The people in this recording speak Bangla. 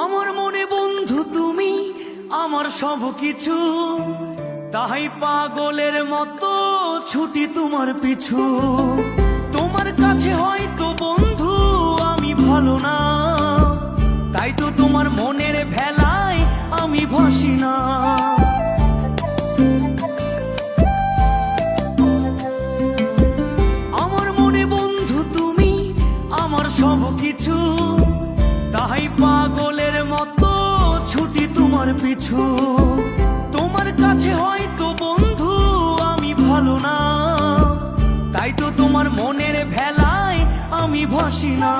আমার মনে বন্ধু তুমি আমার সব কিছু, তাই পাগলের মতো ছুটি তোমার পিছু। তোমার কাছে হয়তো বন্ধু আমি ভালো না, তাই তো তোমার মনের ভেলায় আমি ভাসি না। আমার মনে বন্ধু তুমি আমার সব কিছু, তাই পাগলের মতো ছুটি তোমার পিছু। তোমার কাছে হয়তো বন্ধু আমি ভালো না, তাই তো তোমার মনের ভেলায় আমি ভাসি না।